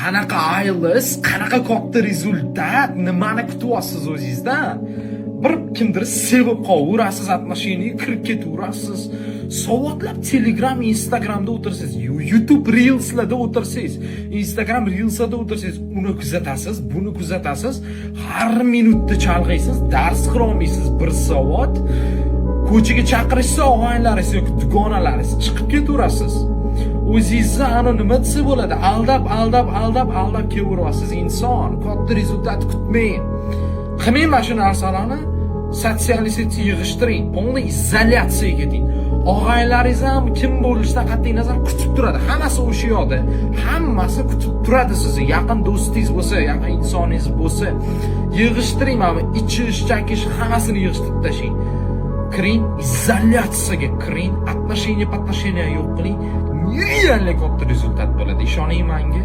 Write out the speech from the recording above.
Qanaqa aylis, qanaqa katta rezultat, nimani kutyapsiz o'zingizdan? Bir kimdir sevib qolaverasiz, atmashinaga kirib ketaverasiz. Soatlab Telegram, Instagramda o'tirsiz, YouTube Reels'larda o'tirsiz, Instagram Reels'larda o'tirsiz, uni kuzatasiz, buni kuzatasiz, har minutda chalg'iysiz, dars qila olmaysiz, 1 soat ko'chaga chaqirishsa og'aylaringiz yoki dugonalaringiz chiqib ketaverasiz. O'zingizni ana nima desa bo'ladi, aldab kelaverasiz. Inson katta rezultat kutmang. Qilmang mana shu narsalarni, sotsializatsiya yig'ishtiring, polniy izolyatsiyaga keting. Og'aylaringiz ham kim bo'lishidan qat'iy nazar kutib turadi. Hammasi o'sha yoqda. Hammasi kutib turadi sizni. Yaqin do'stingiz bo'lsa, yaqin insoningiz bo'lsa, yig'ishtiring mana ichish, chakish hammasini yig'ishtirib tashlang. Kiring, izolyatsiyaga kiring, отношения yo'q qiling. Nerealniy katta rezultat bo'ladi, ishoning menga.